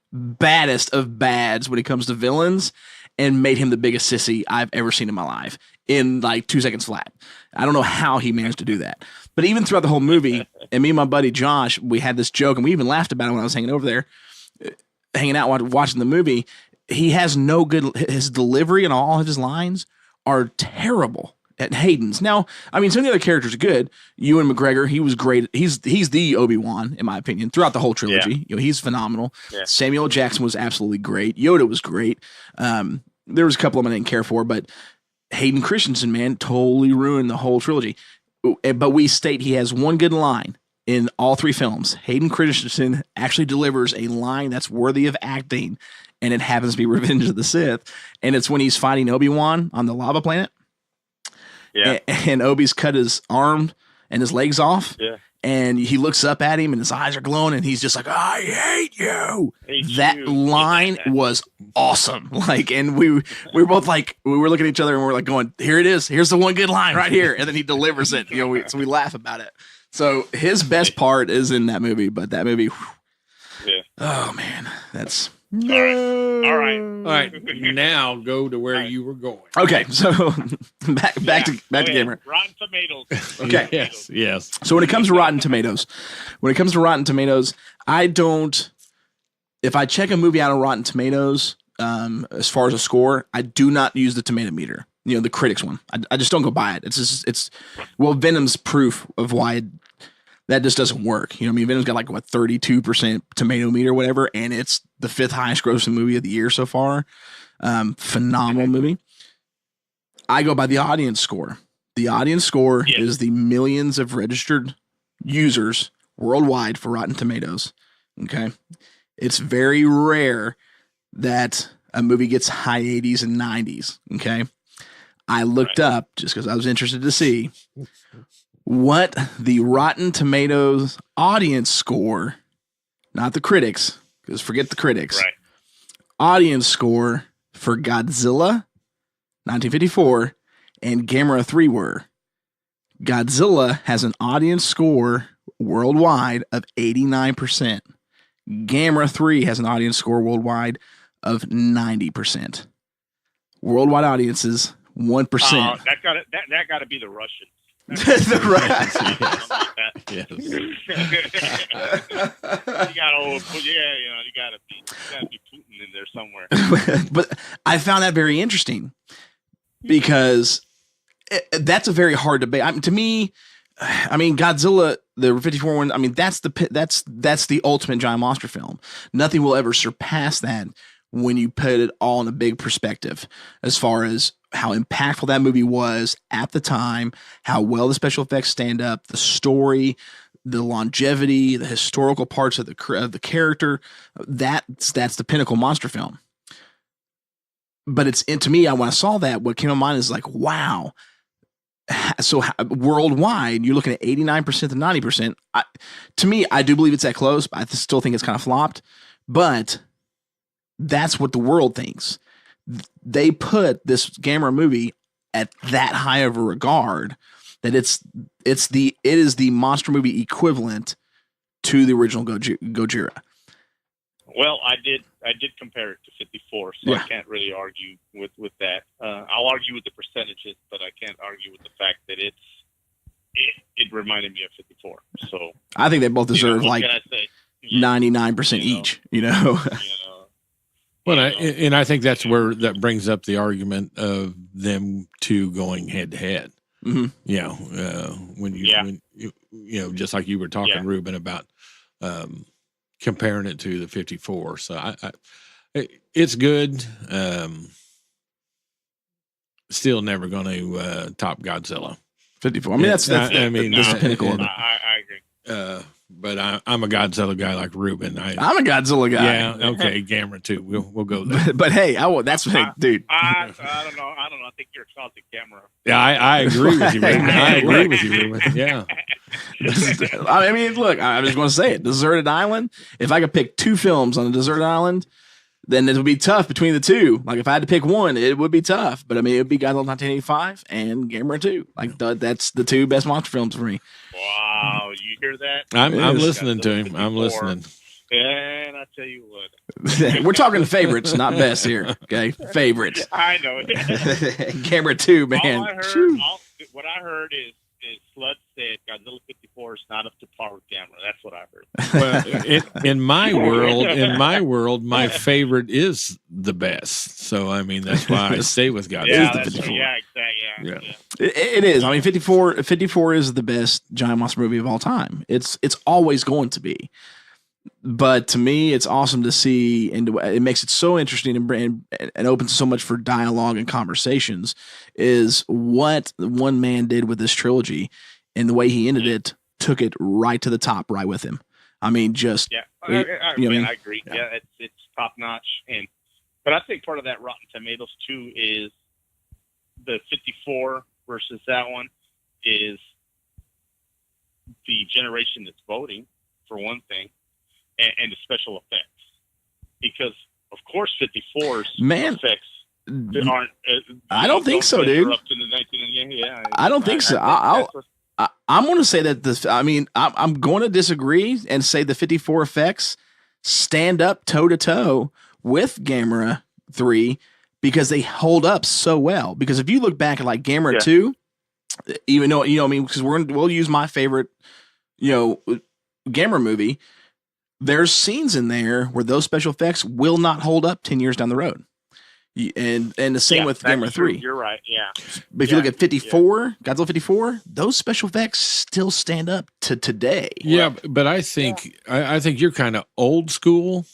of bads when it comes to villains, and made him the biggest sissy I've ever seen in my life in like 2 seconds flat. I don't know how he managed to do that. But even throughout the whole movie, and me and my buddy Josh, we had this joke, and we even laughed about it when I was hanging over there, hanging out watching the movie. He has no good, his delivery and all of his lines are terrible at Hayden's. Now, I mean, some of the other characters are good. Ewan McGregor, he was great. He's the Obi-Wan, in my opinion, throughout the whole trilogy. Yeah. You know, he's phenomenal. Yeah. Samuel L. Jackson was absolutely great. Yoda was great. There was a couple of them I didn't care for, but Hayden Christensen, man, totally ruined the whole trilogy. But we state he has one good line in all 3 films. Hayden Christensen actually delivers a line that's worthy of acting, and it happens to be Revenge of the Sith. And it's when he's fighting Obi-Wan on the lava planet. Yeah. And Obi's cut his arm and his legs off. Yeah. And he looks up at him and his eyes are glowing and he's just like, I hate you. That you. line was awesome. Like, and we were both like, we were looking at each other and we're like going, here it is. Here's the one good line right here. And then he delivers it. You know, so we laugh about it. So his best part is in that movie, but that movie, Yeah. oh man, that's All right. All right. Now go to where you were going. okay. So back to Gamer. Rotten Tomatoes. Okay. Yes. So when it comes to Rotten Tomatoes, I don't. If I check a movie out on Rotten Tomatoes, as far as a score, I do not use the tomato meter. You know, the critics one. I just don't go by it. It's Venom's proof of why that just doesn't work. You know what I mean? Venom's got like 32% tomato meter, or whatever, and it's the 5th highest grossing movie of the year so far. Phenomenal movie. I go by the audience score. The audience score is the millions of registered users worldwide for Rotten Tomatoes. Okay. It's very rare that a movie gets high 80s and 90s. Okay. I looked up just because I was interested to see what the Rotten Tomatoes audience score, not the critics, because forget the critics, audience score for Godzilla 1954 and Gamera 3 were. Godzilla has an audience score worldwide of 89%. Gamera 3 has an audience score worldwide of 90%. Worldwide audiences, 1%. That got to be the Russians. The Yes. You got to be Putin in there somewhere. But I found that very interesting because that's a very hard debate. To me, I mean, Godzilla, the 54 one. I mean, that's the ultimate giant monster film. Nothing will ever surpass that when you put it all in a big perspective, as far as how impactful that movie was at the time, how well the special effects stand up, the story, the longevity, the historical parts of the character. That's the pinnacle monster film. But to me, when I saw that, what came to mind is like, wow. So worldwide, you're looking at 89% to 90%. To me, I do believe it's that close, but I still think it's kind of flopped. But that's what the world thinks. They put this Gamera movie at that high of a regard that it is the monster movie equivalent to the original Gojira. Well, I did compare it to 54, so I can't really argue with that. I'll argue with the percentages, but I can't argue with the fact that it reminded me of 54. So I think they both deserve 99% each. You know. Well, I think that's where that brings up the argument of them two going head to head. Mm-hmm. You know, when you just like you were talking, Ruben, about comparing it to the 54. So it's good. Still never going to top Godzilla. 54. I mean, that's the pinnacle of it. I agree. But I'm a Godzilla guy like Ruben. I'm a Godzilla guy. Yeah, okay, Gamera too. We'll go there. But hey, dude. I don't know. I think you're exalted Gamera. Yeah, I agree with you, Ruben. I agree with you, Ruben. Yeah. I mean, look, I was going to say it. Deserted Island. If I could pick 2 films on a deserted island, then it would be tough between the 2. Like if I had to pick one, it would be tough. But I mean, it would be Godzilla 1985 and Gamera 2. Like that's the 2 best monster films for me. Wow, you hear that? I'm listening to him. I'm listening. And I tell you what, we're talking favorites, not best here. Okay, favorites. I know. Gamera 2, man. What I heard is Slud said Godzilla 54 is not up to par with Gamera. That's what I heard. Well, in my world, my favorite is the best. So I mean, that's why I stay with Godzilla 54. Yeah, exactly. Yeah. It is. I mean, 54 is the best giant monster movie of all time. It's always going to be. But to me, it's awesome to see, and it makes it so interesting and opens so much for dialogue and conversations, is what one man did with this trilogy, and the way he ended it took it right to the top, right with him. I mean, just I agree. Yeah, it's top notch, but I think part of that Rotten Tomatoes too is the 54 versus that one is the generation that's voting, for one thing. And the special effects, because of course 54's effects aren't. I don't think so, dude. Up to the I don't think so. I'm going to say that this. I mean, I'm going to disagree and say the 54 effects stand up toe to toe with Gamera 3 because they hold up so well. Because if you look back at like Gamera 2, even though I mean, because we'll use my favorite, Gamera movie. There's scenes in there where those special effects will not hold up 10 years down the road. And the same with Gamera 3. You're right, yeah. But if you look at 54, Godzilla 54, those special effects still stand up to today. Yeah, but I think you're kind of old school.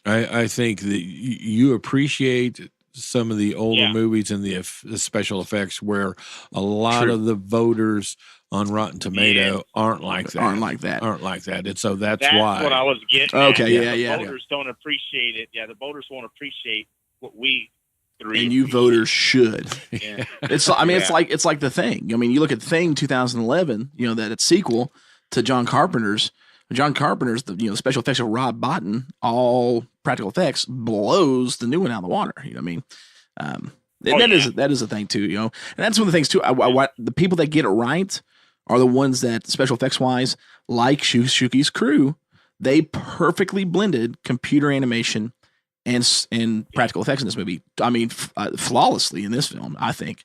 I think that you appreciate some of the older movies and the special effects where a lot of the voters on Rotten Tomato aren't like that. And so that's why. What I was getting okay, at. The voters don't appreciate it. Yeah, the voters won't appreciate what we and you voters should. Yeah. It's like The Thing. I mean, you look at Thing 2011, that it's sequel to John Carpenter's. The special effects of Rob Bottin, all practical effects, blows the new one out of the water. You know what I mean? That is a thing too, and that's one of the things too. The people that get it right are the ones that special effects wise, like Shuki's crew, they perfectly blended computer animation and practical effects in this movie. I mean, flawlessly in this film, I think.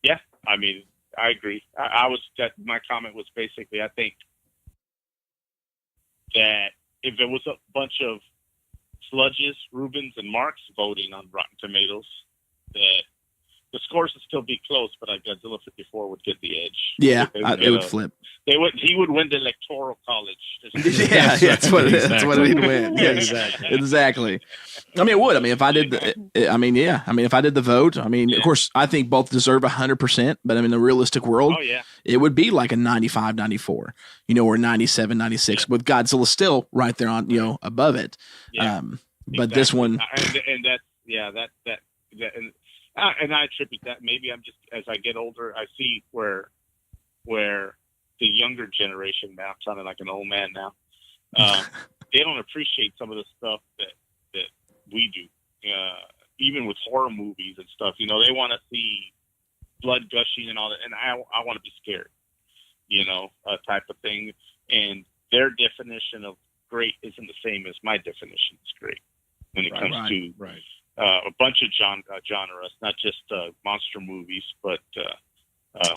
Yeah, I mean, I agree. My comment was basically, I think that if there was a bunch of Sludges, Rubens, and Marks voting on Rotten Tomatoes, that the scores would still be close, but Godzilla 54 would get the edge. Yeah, it would flip. He would win the electoral college. Yeah, that's what he'd win. Yeah, exactly. I mean, it would. I mean, if I did if I did the vote, I mean, of course, I think both deserve 100%, but I mean, in the realistic world, it would be like a 95, 94, or 97, 96, with Godzilla still right there on, above it. Yeah, but this one, and I attribute that. Maybe I'm just, as I get older, I see where the younger generation now, I'm sounding like an old man now, they don't appreciate some of the stuff that we do. Even with horror movies and stuff, they want to see blood gushing and all that, and I want to be scared, type of thing. And their definition of great isn't the same as my definition of great when it comes to a bunch of genres, not just monster movies, but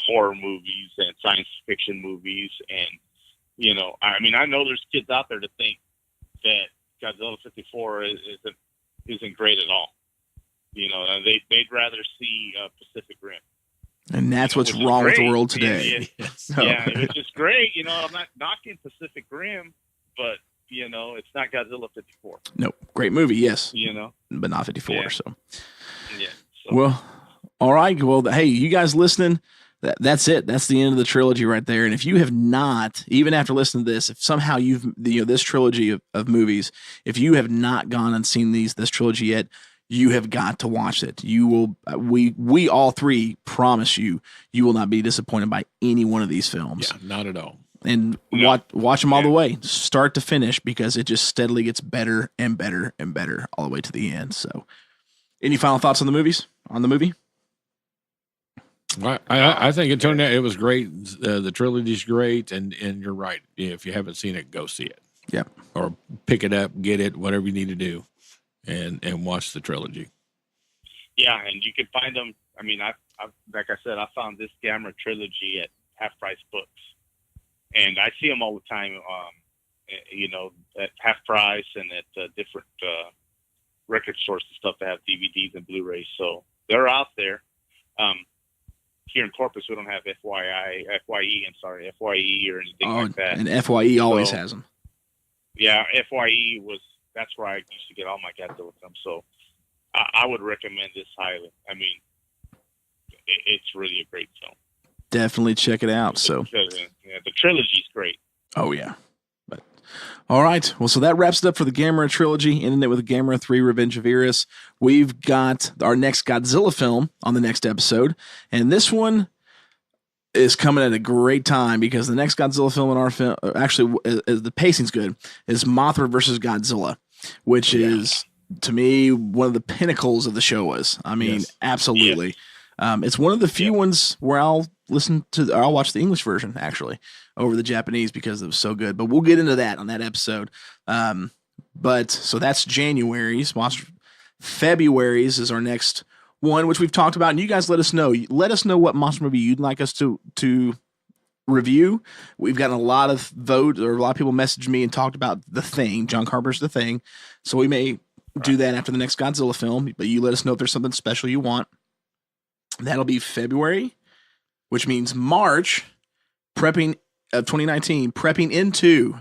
horror movies and science fiction movies. And, I mean, I know there's kids out there that think that Godzilla 54 isn't great at all. They'd rather see Pacific Rim. And that's what's wrong with the world today. Yeah, which is great. I'm not knocking Pacific Rim, but it's not Godzilla 54. No, great movie, yes. But not 54. So. Well, all right. Well, hey, you guys listening? That's it. That's the end of the trilogy right there. And if you have not, even after listening to this, if somehow you've this trilogy of movies, if you have not gone and seen this trilogy yet, you have got to watch it. You will. We all three promise you will not be disappointed by any one of these films. Yeah, not at all. And watch them all the way, start to finish, because it just steadily gets better and better and better all the way to the end. So, any final thoughts on the movie? I think it turned out it was great. The trilogy's great, and you're right. If you haven't seen it, go see it. Yep. Or pick it up, get it, whatever you need to do, and watch the trilogy. Yeah, and you can find them. I mean, I like I said, I found this Gamera trilogy at Half Price Books, and I see them all the time. At Half Price and at different record stores and stuff that have DVDs and Blu-rays. So they're out there. Here in Corpus, we don't have FYE or anything like that. And FYE always has them. Yeah, FYE that's where I used to get all my Godzilla films. So I would recommend this highly. I mean, it's really a great film. Definitely check it out. The trilogy's great. Oh yeah. But all right. Well, so that wraps it up for the Gamera trilogy, ending it with Gamera 3 Revenge of Iris. We've got our next Godzilla film on the next episode, and this one is coming at a great time because the next Godzilla film in our film, actually, the pacing's good, is Mothra versus Godzilla, which is, to me, one of the pinnacles of the show was. I mean, absolutely. It's one of the few ones where I'll watch the English version actually over the Japanese because it was so good. But we'll get into that on that episode. So that's January's. February's is our next one, which we've talked about, and you guys let us know. Let us know what monster movie you'd like us to review. We've gotten a lot of votes, or a lot of people messaged me and talked about The Thing, John Carpenter's The Thing. So we may do that after the next Godzilla film, but you let us know if there's something special you want. That'll be February, which means March, prepping of 2019, prepping into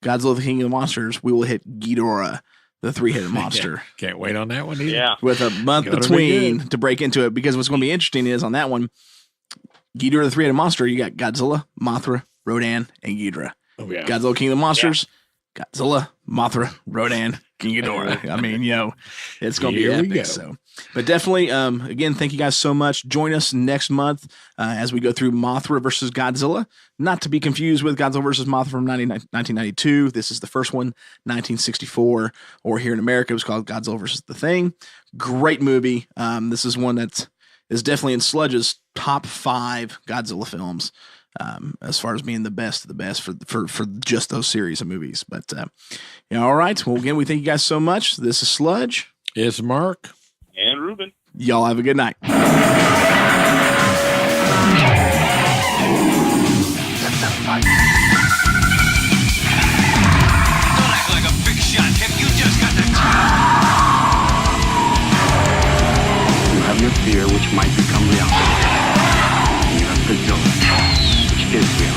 Godzilla the King of the Monsters, we will hit Ghidorah, the three-headed monster. Can't wait on that one either. Yeah. With a month between to break into it, because what's going to be interesting is on that one, Ghidorah the three-headed monster, you got Godzilla, Mothra, Rodan, and Ghidorah. Oh, yeah. Godzilla King of the Monsters, Godzilla, Mothra, Rodan, Ghidorah. I mean, it's going to be epic. So, but definitely, again, thank you guys so much. Join us next month as we go through Mothra versus Godzilla. Not to be confused with Godzilla versus Mothra from 1992. This is the first one, 1964, or here in America, it was called Godzilla versus The Thing. Great movie. This is one that is definitely in Sludge's top 5 Godzilla films. As far as being the best of the best for just those series of movies. But all right. Well, again, we thank you guys so much. This is Sludge. It's Mark. And Ruben. Y'all have a good night. Don't act like a big shot, Tip. You just got the... You have your fear, which might become reality. You have Godzilla, which is reality.